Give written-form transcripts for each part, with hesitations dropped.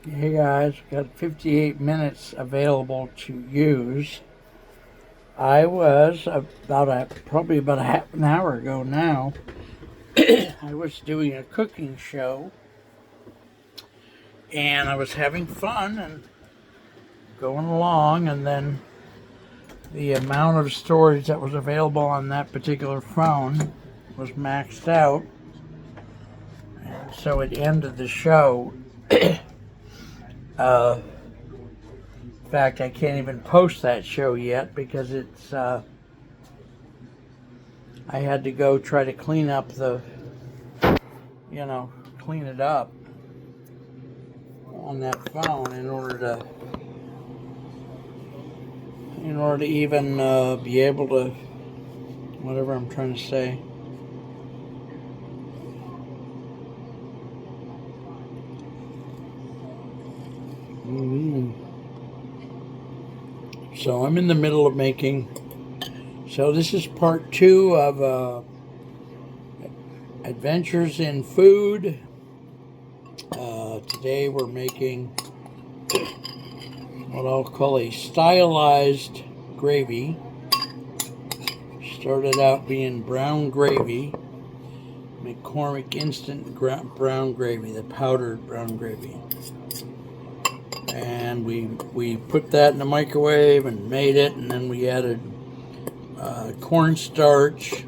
Hey guys, got 58 minutes available to use. I was probably about a half an hour ago now. I was doing a cooking show and I was having fun and going along, and then the amount of storage that was available on that particular phone was maxed out, and so it ended the show. uh, in fact, I can't even post that show yet because I had to go try to clean up clean it up on that phone in order to even be able to, whatever I'm trying to say. So I'm in the middle of making. So this is part 2 of Adventures in Food. Today we're making what I'll call a stylized gravy. Started out being brown gravy, McCormick instant brown gravy, the powdered brown gravy. And we put that in the microwave and made it, and then we added cornstarch,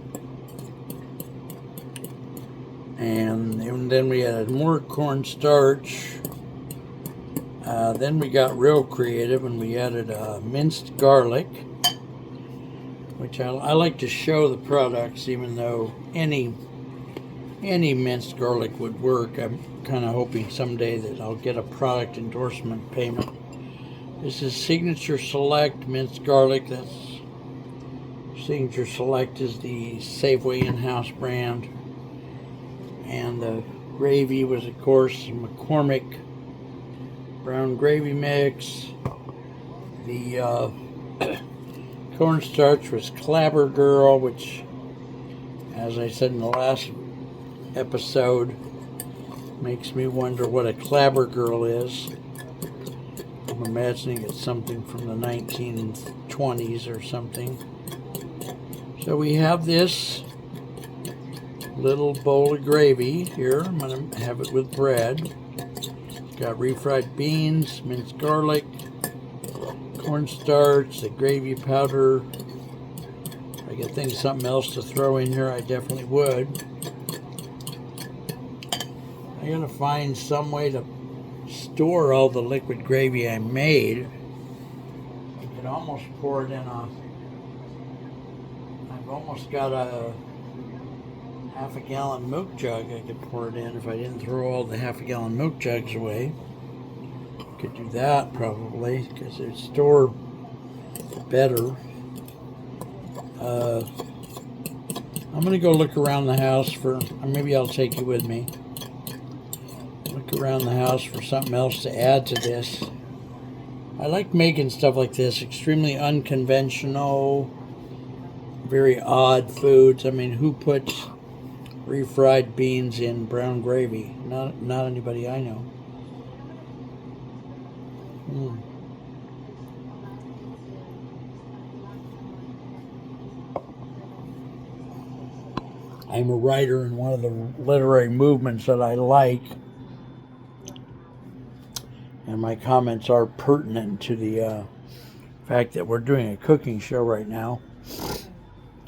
and then we added more cornstarch. Then we got real creative and we added minced garlic, which I like to show the products, even though any minced garlic would work. I'm kind of hoping someday that I'll get a product endorsement payment. This is Signature Select minced garlic. Signature Select is the Safeway in-house brand. And the gravy was, of course, McCormick brown gravy mix. The cornstarch was Clabber Girl, which, as I said in the last episode, makes me wonder what a Clabber Girl is. I'm imagining it's something from the 1920s or something. So we have this little bowl of gravy here. I'm going to have it with bread. It's got refried beans, minced garlic, cornstarch, the gravy powder. If I could think of something else to throw in here, I definitely would. I gotta find some way to store all the liquid gravy I made. I could almost pour it in I've almost got a half-a-gallon milk jug I could pour it in if I didn't throw all the half-a-gallon milk jugs away. Could do that probably because they store better. I'm gonna go look around the house for, maybe I'll take you with me. Look around the house for something else to add to this. I like making stuff like this, extremely unconventional, very odd foods. I mean, who puts refried beans in brown gravy? Not anybody I know. I'm a writer in one of the literary movements that I like, and my comments are pertinent to the fact that we're doing a cooking show right now.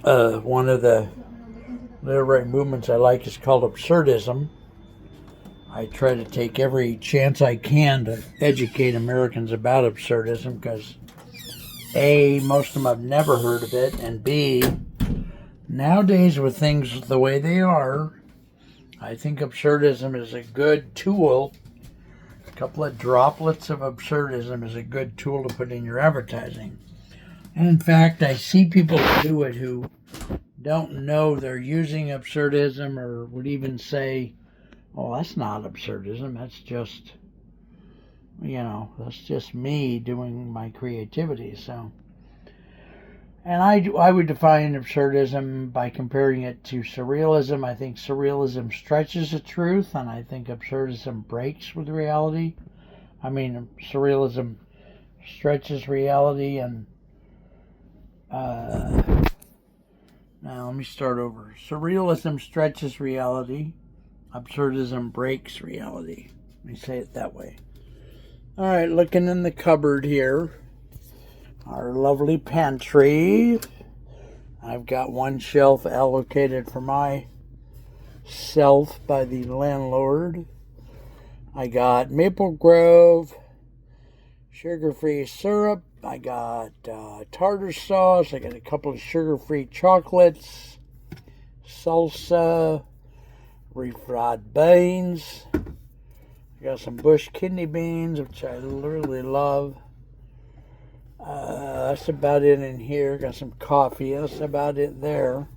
One of the literary movements I like is called absurdism. I try to take every chance I can to educate Americans about absurdism because A, most of them have never heard of it, and B, nowadays with things the way they are, I think absurdism is a good tool. A couple of droplets of absurdism is a good tool to put in your advertising. And in fact, I see people do it who don't know they're using absurdism, or would even say, oh, that's not absurdism, that's just, that's just me doing my creativity. So, and I would define absurdism by comparing it to surrealism. I think surrealism stretches the truth, and I think absurdism breaks with reality. Surrealism stretches reality, and now let me start over. Surrealism stretches reality. Absurdism breaks reality. Let me say it that way. All right, looking in the cupboard here. Our lovely pantry. I've got one shelf allocated for myself by the landlord. I got Maple Grove sugar-free syrup. I got tartar sauce. I got a couple of sugar-free chocolates, salsa, refried beans. I got some Bush kidney beans, which I really love. That's about it in here. Got some coffee. That's about it there.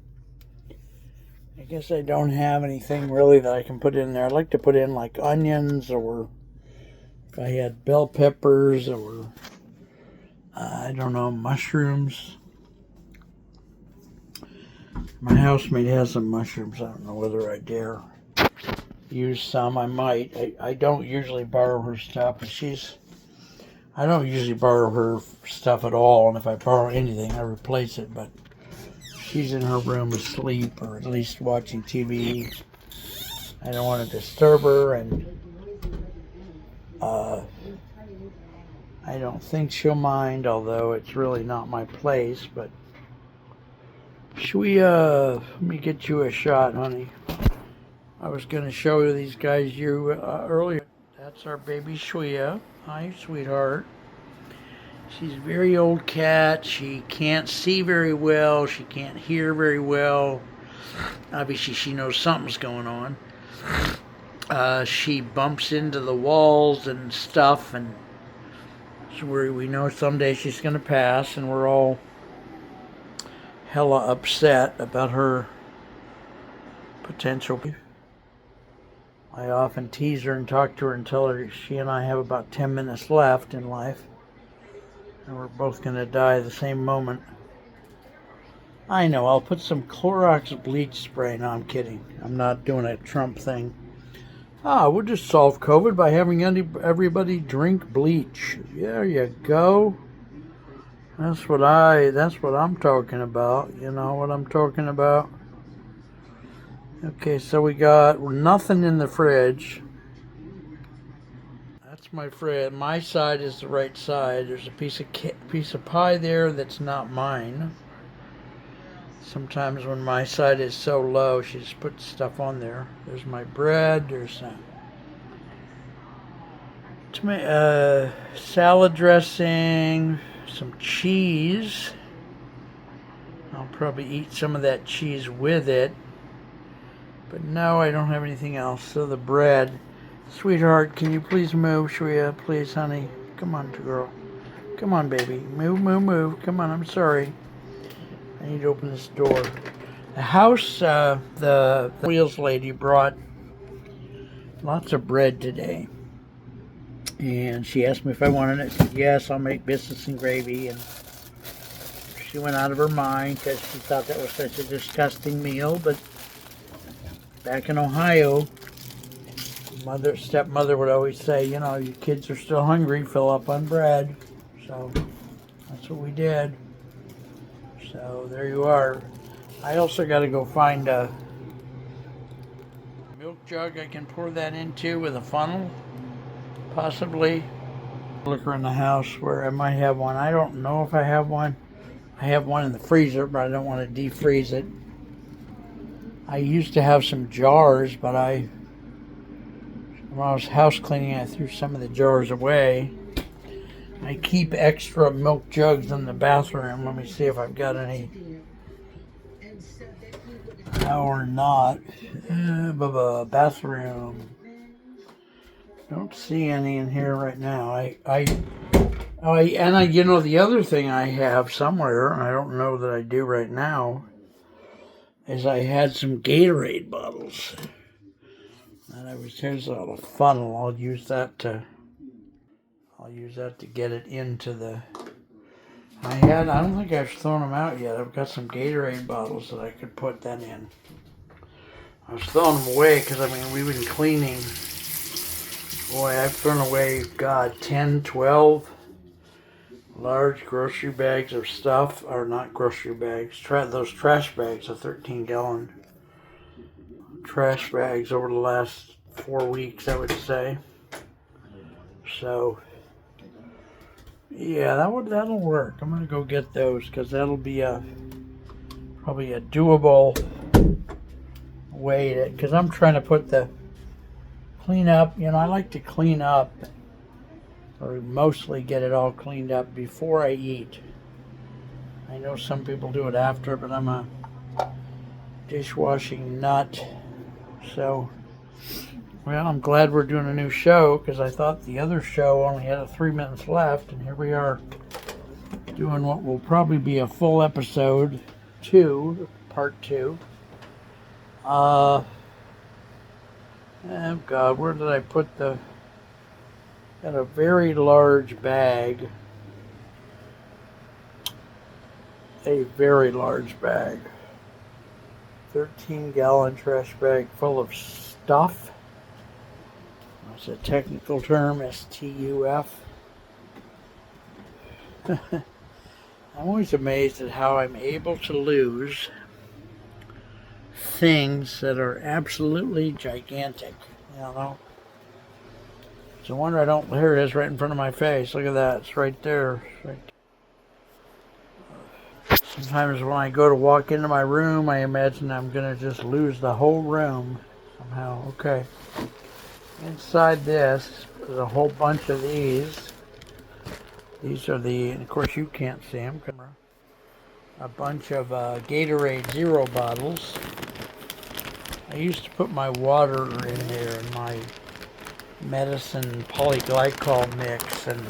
I guess I don't have anything really that I can put in there. I'd like to put in like onions, or if I had bell peppers, or I don't know, mushrooms. My housemate has some mushrooms. I don't know whether I dare use some. I might. I don't usually borrow her stuff, but I don't usually borrow her stuff at all, and if I borrow anything, I replace it, but she's in her room asleep, or at least watching TV. I don't want to disturb her, and I don't think she'll mind, although it's really not my place, but let me get you a shot, honey. I was going to show you these guys earlier. That's our baby Shwea. Hi, sweetheart. She's a very old cat. She can't see very well. She can't hear very well. Obviously, she knows something's going on. She bumps into the walls and stuff, and so we know someday she's going to pass, and we're all hella upset about her potential. I often tease her and talk to her and tell her she and I have about 10 minutes left in life, and we're both going to die the same moment. I know, I'll put some Clorox bleach spray. No, I'm kidding. I'm not doing a Trump thing. We'll just solve COVID by having everybody drink bleach. There you go. That's what I'm talking about. You know what I'm talking about? Okay, so we got nothing in the fridge. That's my fridge. My side is the right side. There's a piece of pie there that's not mine. Sometimes when my side is so low, she just puts stuff on there. There's my bread. There's salad dressing, some cheese. I'll probably eat some of that cheese with it. But no, I don't have anything else. So the bread. Sweetheart, can you please move, Shwea? Please, honey. Come on, girl. Come on, baby. Move, move, move. Come on, I'm sorry. I need to open this door. The house, the wheels lady brought lots of bread today. And she asked me if I wanted it. I said, yes, I'll make biscuits and gravy. And she went out of her mind because she thought that was such a disgusting meal. But back in Ohio, stepmother would always say, you know, your kids are still hungry, fill up on bread. So that's what we did. So there you are. I also got to go find a milk jug I can pour that into with a funnel, possibly. Look around the house where I might have one. I don't know if I have one. I have one in the freezer, but I don't want to defreeze it. I used to have some jars, but when I was house cleaning, I threw some of the jars away. I keep extra milk jugs in the bathroom. Let me see if I've got any. No, or not. Bathroom. Don't see any in here right now. You know, the other thing I have somewhere, and I don't know that I do right now, is I had some Gatorade bottles. And here's a funnel. I'll use that to get it into the. I don't think I've thrown them out yet. I've got some Gatorade bottles that I could put that in. I was throwing them away because, we've been cleaning Boy, I've thrown away, God, 10, 12 large grocery bags of stuff, or not grocery bags, those trash bags, the 13-gallon trash bags over the last 4 weeks, I would say. So, yeah, that'll work. I'm gonna go get those because that'll be probably a doable way to, because I'm trying to put the clean up. I like to clean up, or mostly get it all cleaned up before I eat. I know some people do it after, but I'm a dishwashing nut. So, well, I'm glad we're doing a new show because I thought the other show only had 3 minutes left, and here we are doing what will probably be a full episode 2, part 2. Oh God, where did I put got a very large bag. A very large bag. 13-gallon trash bag full of stuff. That's a technical term, S-T-U-F. I'm always amazed at how I'm able to lose things that are absolutely gigantic, It's a wonder I don't, here it is right in front of my face. Look at that, it's right there. Sometimes when I go to walk into my room, I imagine I'm going to just lose the whole room somehow. Okay. Inside this is a whole bunch of these. These are and of course you can't see them. A bunch of Gatorade Zero bottles. I used to put my water in there and my medicine polyglycol mix, and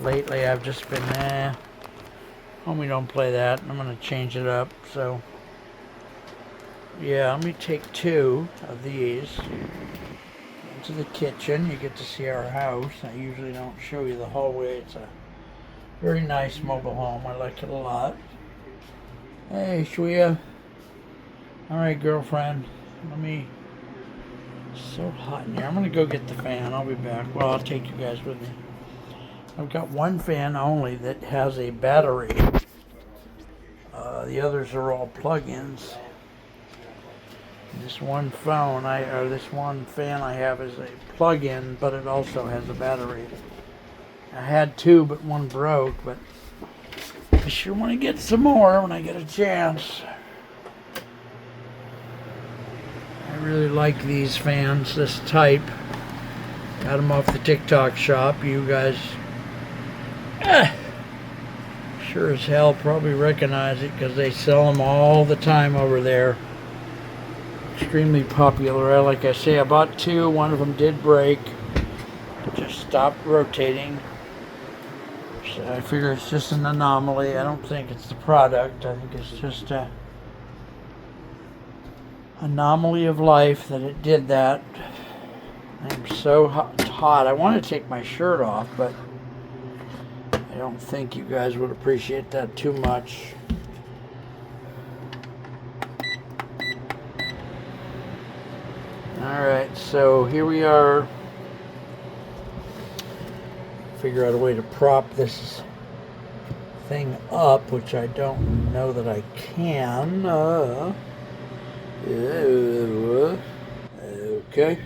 lately I've just been, homie, don't play that. I'm going to change it up. So, yeah, let me take 2 of these into the kitchen. You get to see our house. I usually don't show you the hallway. It's a very nice mobile home. I like it a lot. Hey, Shwea. All right, girlfriend. It's so hot in here. I'm going to go get the fan. I'll be back. Well, I'll take you guys with me. I've got one fan only that has a battery. The others are all plug-ins. This one fan I have is a plug-in, but it also has a battery. I had 2, but one broke. But I sure want to get some more when I get a chance. I really like these fans, this type. Got them off the TikTok shop. You guys sure as hell probably recognize it because they sell them all the time over there. Extremely popular. Like I say, I bought 2. One of them did break. Just stopped rotating. So I figure it's just an anomaly. I don't think it's the product. I think it's just a anomaly of life that it did that. I'm so hot. I want to take my shirt off, but I don't think you guys would appreciate that too much. Alright, so here we are. Figure out a way to prop this thing up, which I don't know that I can. Okay.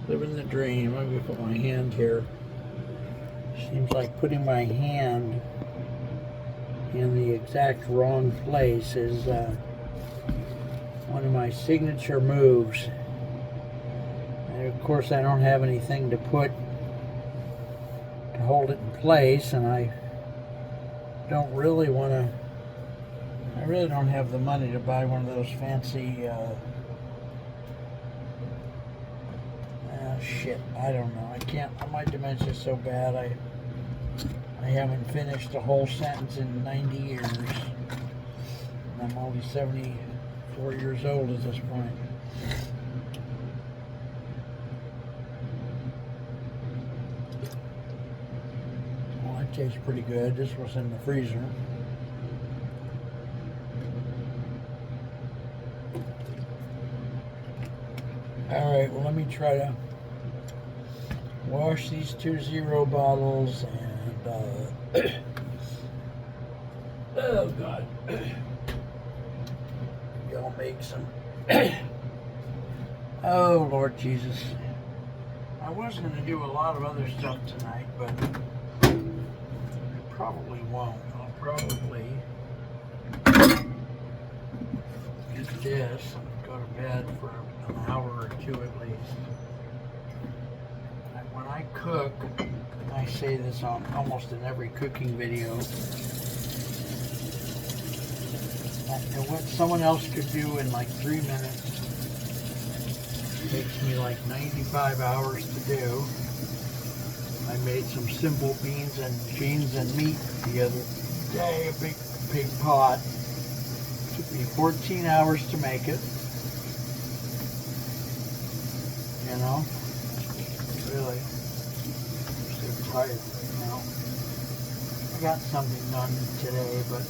Living the dream. I'm going to put my hand here. Seems like putting my hand in the exact wrong place is one of my signature moves. And of course I don't have anything to hold it in place, and I really don't have the money to buy one of those fancy shit, I don't know. I can't. My dementia's so bad. I haven't finished a whole sentence in 90 years. And I'm only 74 years old at this point. Well, that tastes pretty good. This was in the freezer. Alright, well, let me try to wash these 2 Zero bottles and oh God, maybe I'll make some. Oh Lord Jesus, I was going to do a lot of other stuff tonight, but I probably won't. I'll probably do this and go to bed for an hour or two at least. When I cook, and I say this on almost in every cooking video, and what someone else could do in like 3 minutes takes me like 95 hours to do. I made some simple beans and meat the other day, a big pot. Took me 14 hours to make it. You know, really, I'm so tired right now. I got something done today, but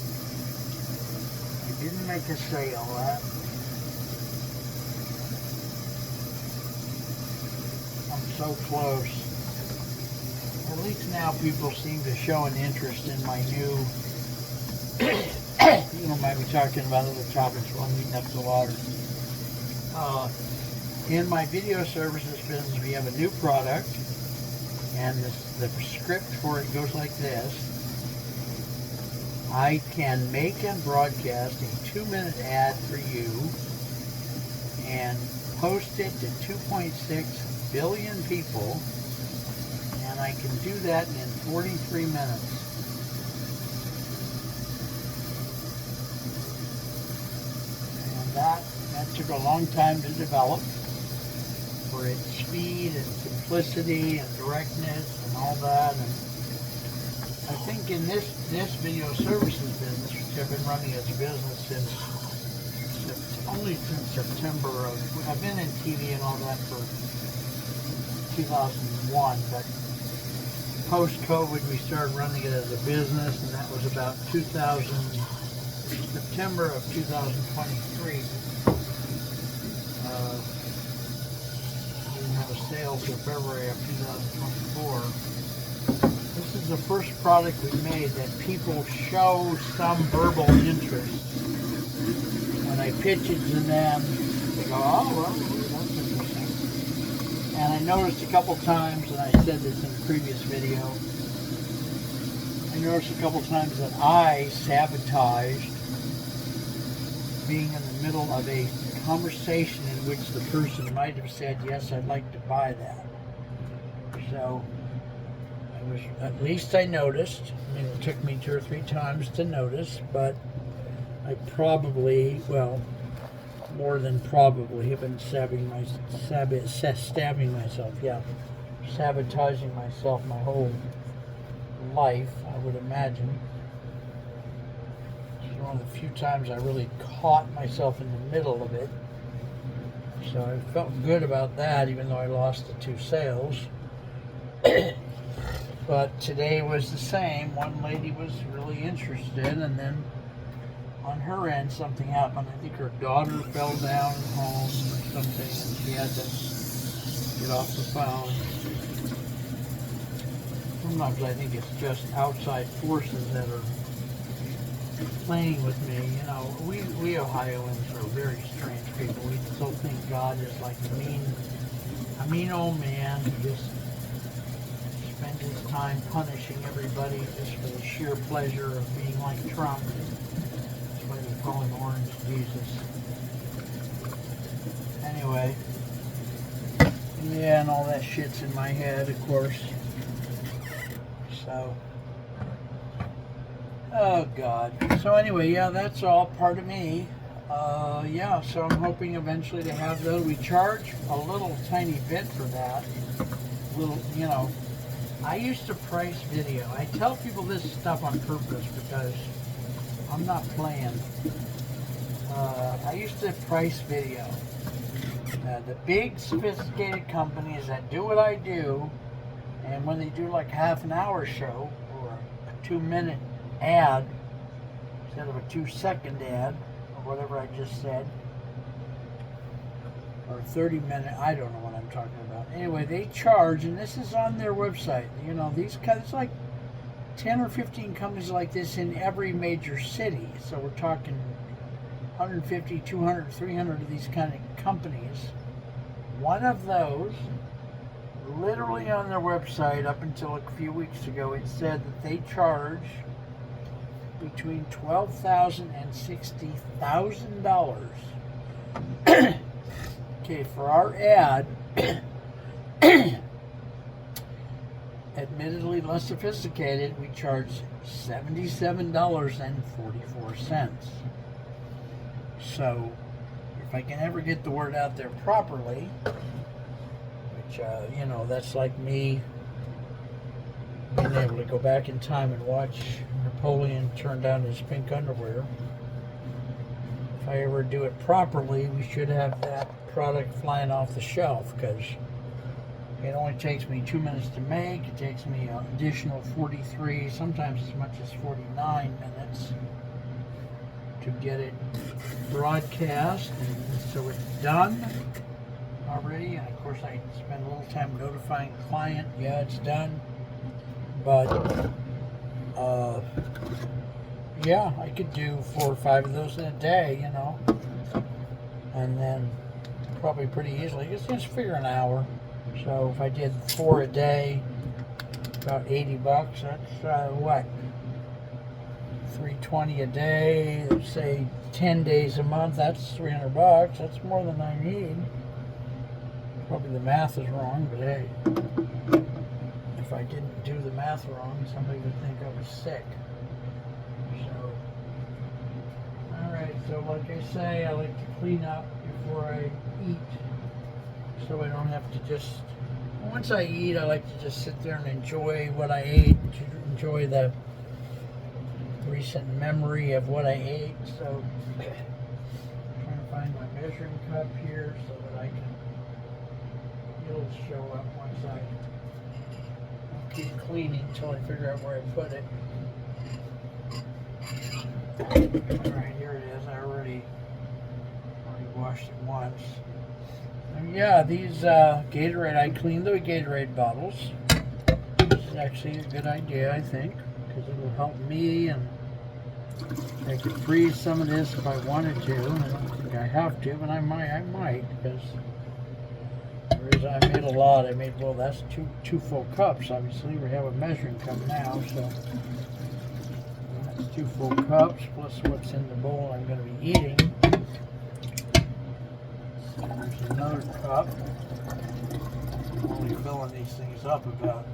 I didn't make a sale. I'm so close. At least now people seem to show an interest in my new, you know, might be talking about other topics while I'm heating up the water. In my video services business, we have a new product, and the script for it goes like this. I can make and broadcast a 2-minute ad for you and post it to 2.6 billion people, and I can do that in 43 minutes. And that took a long time to develop, for its speed and simplicity and directness and all that. And I think in this video services business, which I've been running as a business only since September I've been in TV and all that for 2001, but post-COVID we started running it as a business, and that was about September of 2023. Have a sale till February of 2024. This is the first product we made that people show some verbal interest. When I pitch it to them, they go, oh, well, that's interesting. And I noticed a couple times, and I said this in a previous video, I noticed a couple times that I sabotaged being in the middle of a conversation in which the person might have said, yes, I'd like to buy that. So at least I noticed. I mean, it took me 2 or 3 times to notice, but I probably, well, more than probably have been sabotaging myself my whole life, I would imagine. One of the few times I really caught myself in the middle of it. So I felt good about that, even though I lost the 2 sales. But today was the same. One lady was really interested, and then on her end something happened. I think her daughter fell down at home or something, and she had to get off the phone. Sometimes I think it's just outside forces that are playing with me. You know, we Ohioans are very strange people. We still think God is like a mean old man who just spends his time punishing everybody just for the sheer pleasure of being like Trump. That's why they call him Orange Jesus. Anyway, yeah, and all that shit's in my head, of course. So, oh God. So anyway, yeah, that's all part of me. Yeah, so I'm hoping eventually to have those. We charge a little tiny bit for that. Little, you know, I used to price video. I tell people this stuff on purpose because I'm not playing. I used to price video. The big sophisticated companies that do what I do, and when they do like half an hour show or a 2-minute ad instead of a 2-second ad or whatever I just said, or 30-minute. I don't know what I'm talking about. Anyway, they charge, and this is on their website. You know, it's like 10 or 15 companies like this in every major city. So we're talking 150, 200, 300 of these kind of companies. One of those, literally on their website up until a few weeks ago, it said that they charge between $12,000 and $60,000. Okay, for our ad, admittedly less sophisticated, we charge $77.44. So, if I can ever get the word out there properly, which, you know, that's like me being able to go back in time and watch Napoleon turn down his pink underwear. If I ever do it properly, we should have that product flying off the shelf, because it only takes me 2 minutes to make. It takes me an additional 43, sometimes as much as 49 minutes to get it broadcast, and so it's done already. And of course I spend a little time notifying the client, yeah, it's done. But yeah, I could do 4 or 5 of those in a day, you know, and then probably pretty easily, just figure an hour. So if I did 4 a day, about $80, that's what, $320 a day, let's say 10 days a month, that's $300. That's more than I need. Probably the math is wrong, but hey, if I didn't do the math wrong, somebody would think I was sick. So, alright, so like I say, I like to clean up before I eat, so I don't have to just, once I eat, I like to just sit there and enjoy what I ate, enjoy the recent memory of what I ate. So I'm trying to find my measuring cup here so that I can, it'll show up once I'll keep cleaning until I figure out where I put it. Alright, here it is. I already washed it once. And yeah, these Gatorade, I cleaned the Gatorade bottles. This is actually a good idea, I think, because it will help me, and I could freeze some of this if I wanted to. I don't think I have to, but I might, because I made a lot. I made, well, that's two full cups, obviously. We have a measuring cup now, so that's 2 full cups, plus what's in the bowl I'm going to be eating. So there's another cup. I'm only filling these things up about,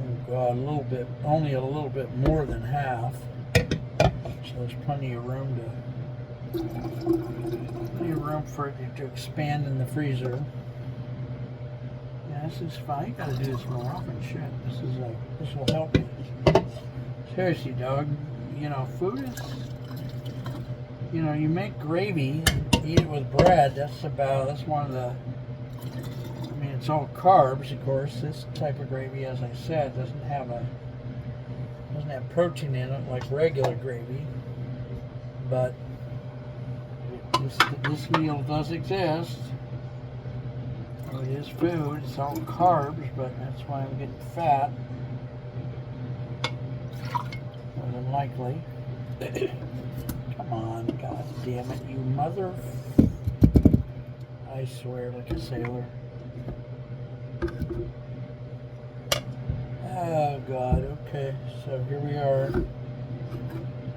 oh God, only a little bit more than half. So there's plenty of room for it to expand in the freezer. Yeah, this is fine. Gotta do this more often. Shit, this will help me. Seriously, dog. You know, food is, you know, you make gravy and eat it with bread. That's one of the, I mean, it's all carbs, of course. This type of gravy, as I said, doesn't have protein in it like regular gravy, but this meal does exist. It is food. It's all carbs, but that's why I'm getting fat, more than likely. Come on, God damn it, you mother! I swear, like a sailor. Oh God, okay, so here we are.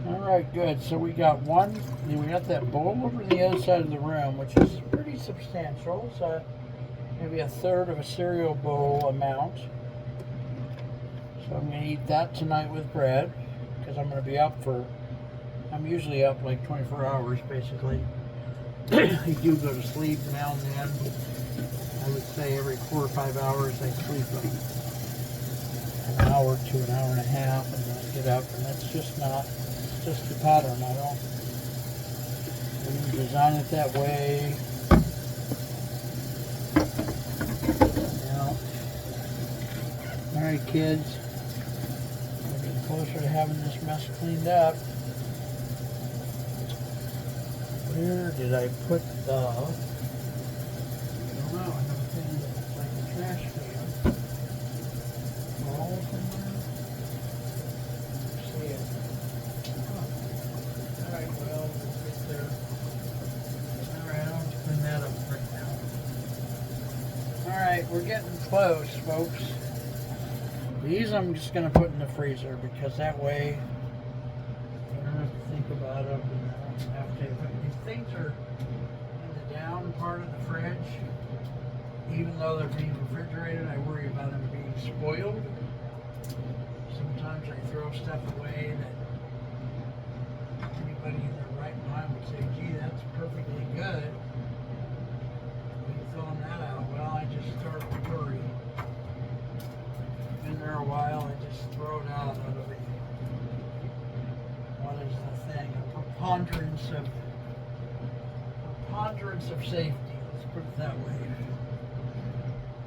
Alright, good. So we got that bowl over the other side of the room, which is pretty substantial. So maybe a third of a cereal bowl amount. So I'm going to eat that tonight with bread, because I'm going to be up I'm usually up like 24 hours, basically. I do go to sleep now and then. I would say every 4 or 5 hours I sleep an hour to an hour and a half, and then I get up, and that's just the pattern. I didn't design it that way. You know. Alright, kids. We're getting closer to having this mess cleaned up. Where did I put the... I don't know. I don't think it's like a trash can. All somewhere. See it. Oh. Alright, well, we'll get there. Turn around, clean that up right now. Alright, we're getting close, folks. These I'm just going to put in the freezer because that way you don't have to think about them. And I don't have to. These things are in the down part of the fridge. Even though they're being refrigerated, I worry about them being spoiled. Sometimes I throw stuff away that anybody in their right mind would say, gee, that's perfectly good. When you throwing that out, well, I just start to worry. Been there a while, I just throw it out of it. What is the thing? A preponderance of safety. Let's put it that way.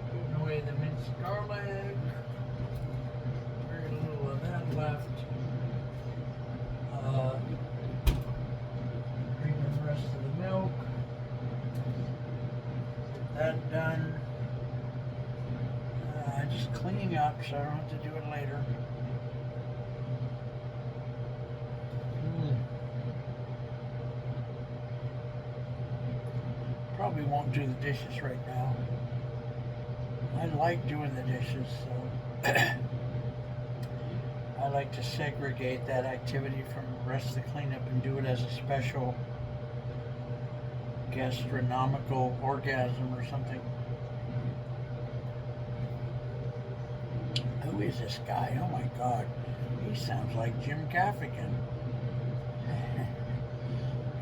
Putting away the minced garlic. Very little of that left. Drinking the rest of the milk. Get that done. Just cleaning up so I don't have to do it later. Probably won't do the dishes right now. I like doing the dishes, so I like to segregate that activity from the rest of the cleanup and do it as a special gastronomical orgasm or something. Who is this guy? Oh my God. He sounds like Jim Gaffigan.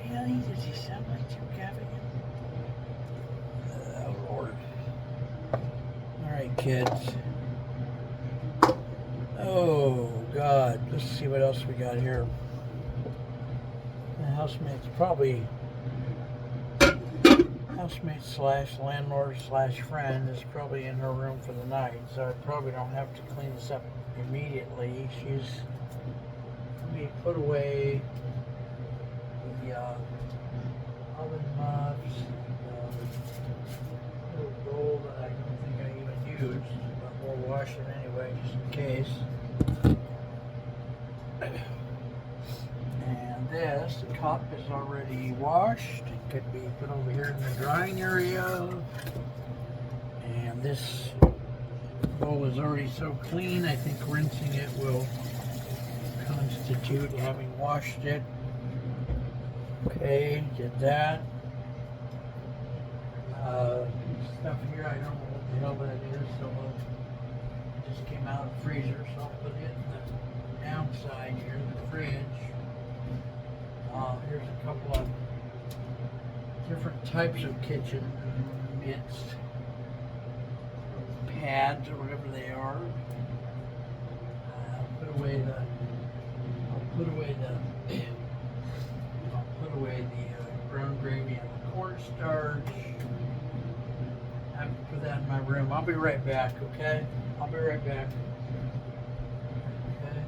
Really? Does he sound like Jim Gaffigan? Oh Lord. Alright, kids. Oh God. Let's see what else we got here. The housemate's probably... housemate slash landlord slash friend is probably in her room for the night, so I probably don't have to clean this up immediately. She's let me put away the oven muffs, the little bowl that I don't think I even used, but we'll wash it anyway just in case. And this, the cup is already washed. It could be put over here in the drying area. And this bowl is already so clean, I think rinsing it will constitute having washed it. Okay, did that. Stuff here, I don't know what the hell that is, so it just came out of the freezer, so I'll put it in the downside here in the fridge. Here's a couple of different types of kitchen mitts, pads or whatever they are. I'll put away the brown gravy and the cornstarch. I have to put that in my room. I'll be right back, okay? I'll be right back. Okay.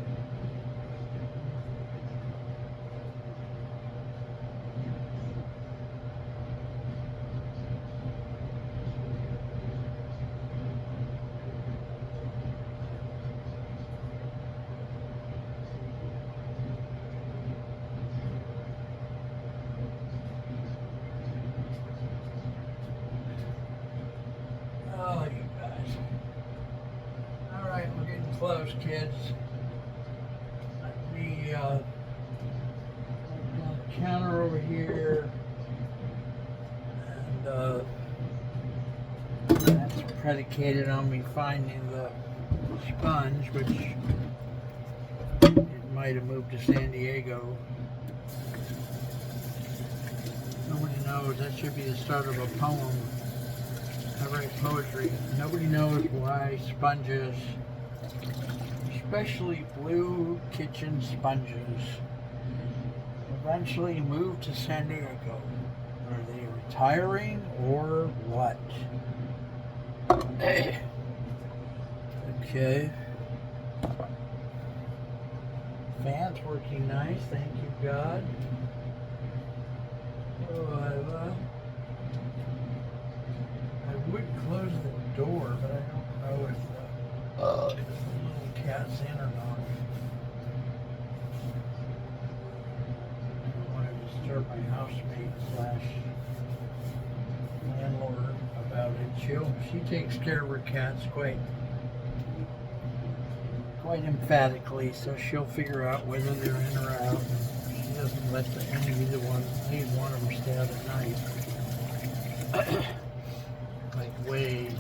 Oh, you guys. Alright, we're getting close, kids. Let me open the counter over here. And that's predicated on me finding the sponge, which it might have moved to San Diego. Nobody knows. That should be the start of a poem. I write poetry. Nobody knows why sponges, especially blue kitchen sponges, eventually moved to San Diego. Are they retiring or what? Okay. Fan's working nice, thank you God. Oh, I would close the door, but I don't know if the little cat's in or not. I don't want to disturb my housemate slash landlord about it. She takes care of her cats quite emphatically, so she'll figure out whether they're in or out. She doesn't let leave one of them stay out at night. Like Wade.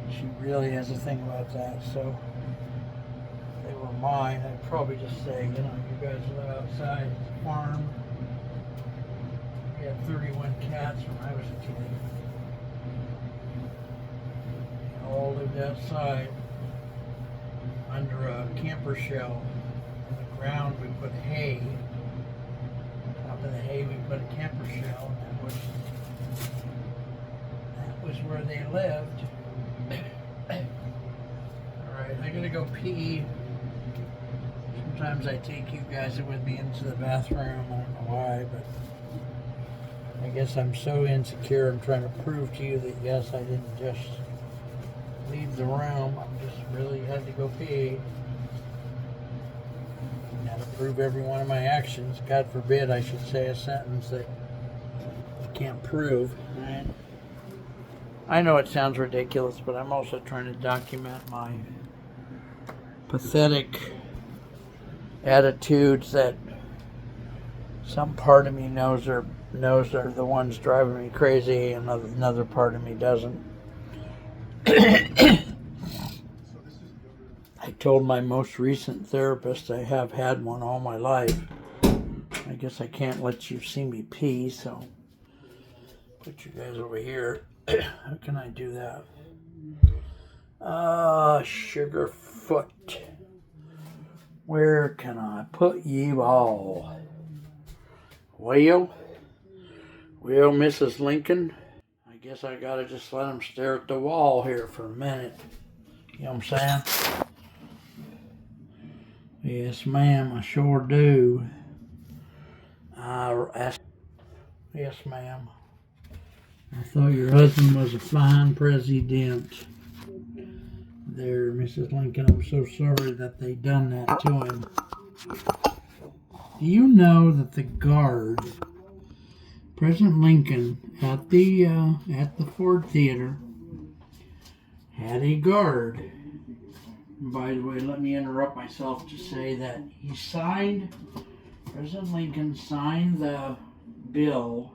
She really has a thing about that, so if they were mine, I'd probably just say, you guys live outside the farm. We had 31 cats when I was a kid. They all lived outside under a camper shell. On the ground we put hay. On top of the hay we put a camper shell, and that was where they lived. Alright, I gotta go pee. Sometimes I take you guys with me into the bathroom. I don't know why, but I guess I'm so insecure. I'm trying to prove to you that yes, I didn't just leave the room. I just really had to go pee. I had to prove every one of my actions. God forbid I should say a sentence that I can't prove. Right? I know it sounds ridiculous, but I'm also trying to document my pathetic attitudes that some part of me knows are the ones driving me crazy, and another part of me doesn't. I told my most recent therapist I have had one all my life. I guess I can't let you see me pee, so put you guys over here. How can I do that? Sugarfoot. Where can I put you all? Well, Mrs. Lincoln, I guess I gotta just let them stare at the wall here for a minute. You know what I'm saying? Yes, ma'am, I sure do. Yes, ma'am. I thought your husband was a fine president. There, Mrs. Lincoln, I'm so sorry that they done that to him. Do you know that the guard, President Lincoln, at the Ford Theater, had a guard? And by the way, let me interrupt myself to say that President Lincoln signed the bill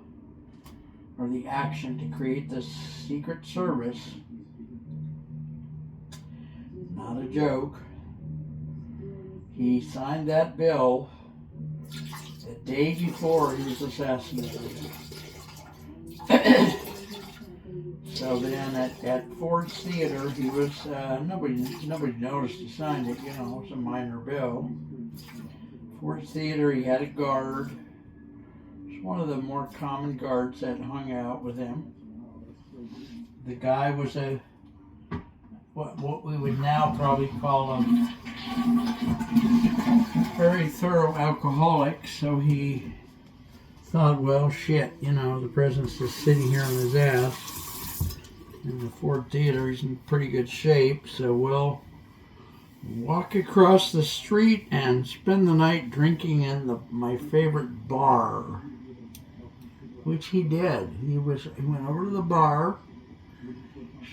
or the action to create the Secret Service. Not a joke. He signed that bill the day before he was assassinated. So then at Ford's Theater, he was, nobody noticed he signed it, it was a minor bill. Ford's Theater, he had a guard. It's one of the more common guards that hung out with him. The guy was what we would now probably call a very thorough alcoholic, so he thought, well, shit, the president's just sitting here on his ass in the Ford Theater. He's in pretty good shape, so we'll walk across the street and spend the night drinking in my favorite bar, which he did. He went over to the bar,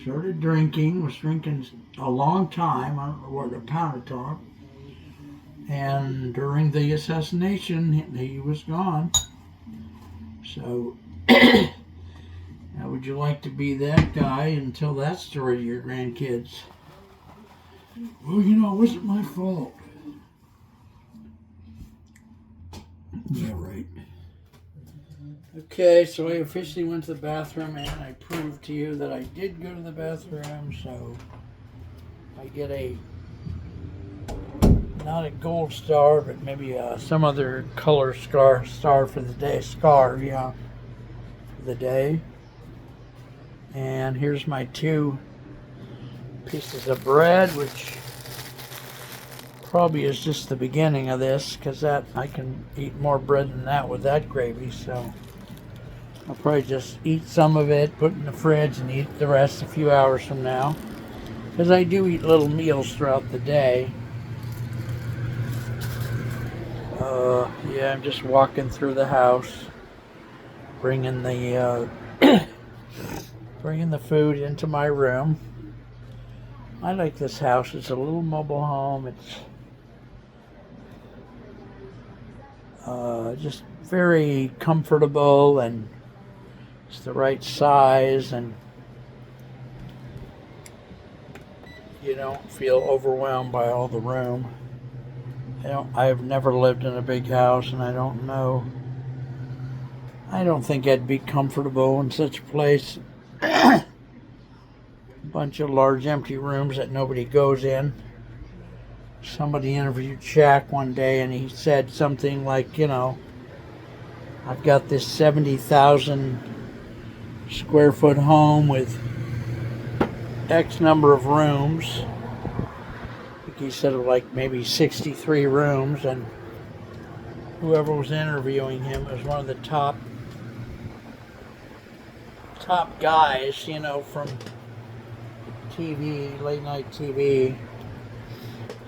started drinking, was drinking a long time, I don't know what, a pound of talk, and during the assassination, he was gone. So, how would you like to be that guy and tell that story to your grandkids? Well, it wasn't my fault. Yeah, right. Okay, so I officially went to the bathroom, and I proved to you that I did go to the bathroom, so I get not a gold star, but maybe some other color star for the day. For the day. And here's my 2 pieces of bread, which probably is just the beginning of this, because that I can eat more bread than that with that gravy. So I'll probably just eat some of it, put it in the fridge, and eat the rest a few hours from now, because I do eat little meals throughout the day. Yeah, I'm just walking through the house, bringing the bringing the food into my room. I like this house. It's a little mobile home. It's just very comfortable, and it's the right size, and you don't feel overwhelmed by all the room. I've never lived in a big house, and I don't know. I don't think I'd be comfortable in such a place. A bunch of large empty rooms that nobody goes in. Somebody interviewed Shaq one day, and he said something like, I've got this 70,000 square foot home with X number of rooms. He said like maybe 63 rooms, and whoever was interviewing him was one of the top guys, from TV, late night TV,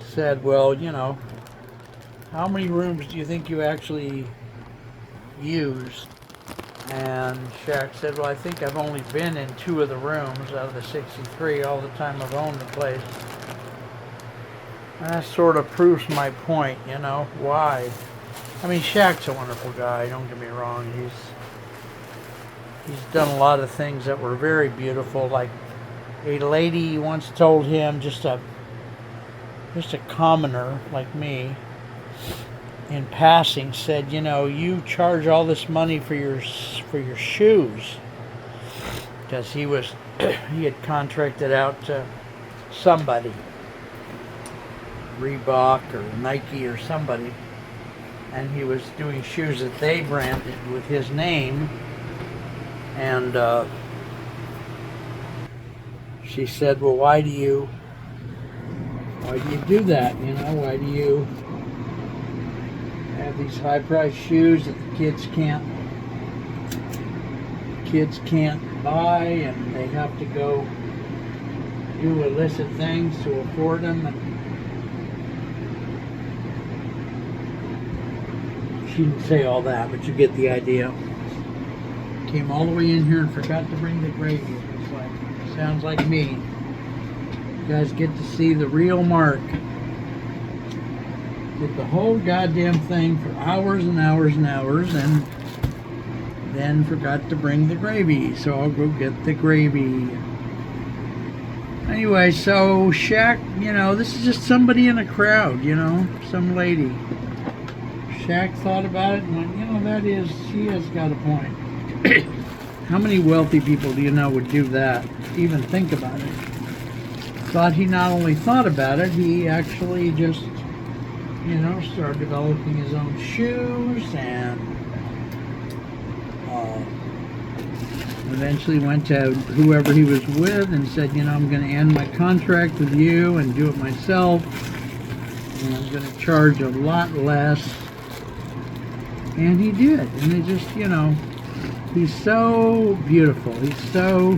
said, well, how many rooms do you think you actually use? And Shaq said, well, I think I've only been in 2 of the rooms out of the 63 all the time I've owned the place. And that sort of proves my point, why. I mean, Shaq's a wonderful guy, don't get me wrong. He's done a lot of things that were very beautiful. Like a lady once told him, just a commoner like me, in passing, said, you charge all this money for your shoes, because he had contracted out to somebody, Reebok or Nike or somebody, and he was doing shoes that they branded with his name. And she said, well, why do you do that? Why do you have these high-priced shoes that the kids can't buy, and they have to go do illicit things to afford them? And she didn't say all that, but you get the idea. Came all the way in here and forgot to bring the gravy. It's like, sounds like me. You guys get to see the real Mark. Did the whole goddamn thing for hours and hours and hours, and then forgot to bring the gravy. So I'll go get the gravy. Anyway, so Shaq, this is just somebody in a crowd, some lady. Shaq thought about it and went, she has got a point. How many wealthy people do you know would do that, even think about it? But he not only thought about it, he actually just, started developing his own shoes, and eventually went to whoever he was with and said, I'm going to end my contract with you and do it myself, and I'm going to charge a lot less. And he did, and it just, he's so beautiful. He's so,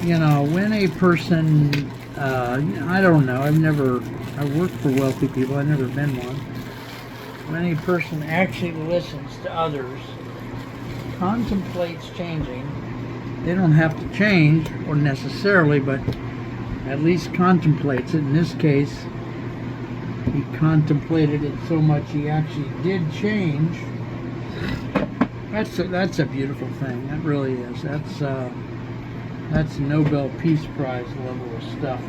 when a person, I don't know, I worked for wealthy people, I've never been one. When a person actually listens to others, contemplates changing, they don't have to change, or necessarily, but at least contemplates it. In this case, he contemplated it so much he actually did change. That's a beautiful thing. That really is. That's Nobel Peace Prize level of stuff.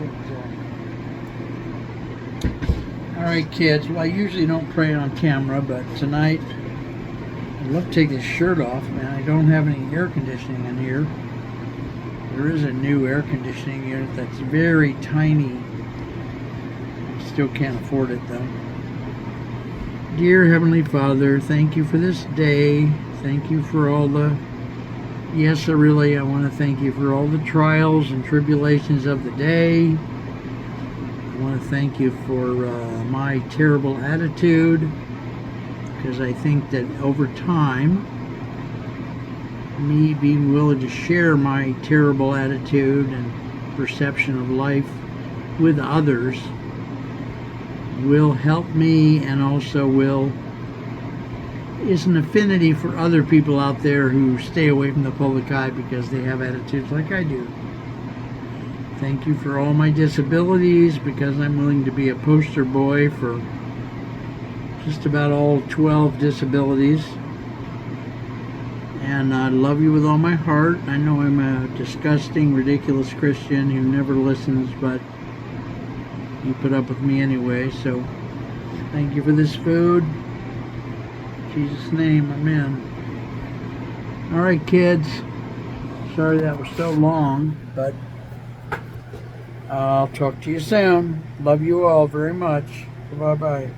All right, kids. Well, I usually don't pray on camera, but tonight I'd love to take this shirt off, man. I don't have any air conditioning in here. There is a new air conditioning unit that's very tiny. Still can't afford it though. Dear Heavenly Father, thank you for this day. Thank you for all the, I want to thank you for all the trials and tribulations of the day. I want to thank you for my terrible attitude, because I think that over time, me being willing to share my terrible attitude and perception of life with others will help me, and also is an affinity for other people out there who stay away from the public eye because they have attitudes like I do. Thank you for all my disabilities, because I'm willing to be a poster boy for just about all 12 disabilities. And I love you with all my heart. I know I'm a disgusting, ridiculous Christian who never listens, but you put up with me anyway. So thank you for this food. In Jesus' name, amen. All right, kids. Sorry that was so long, but I'll talk to you soon. Love you all very much. Bye-bye.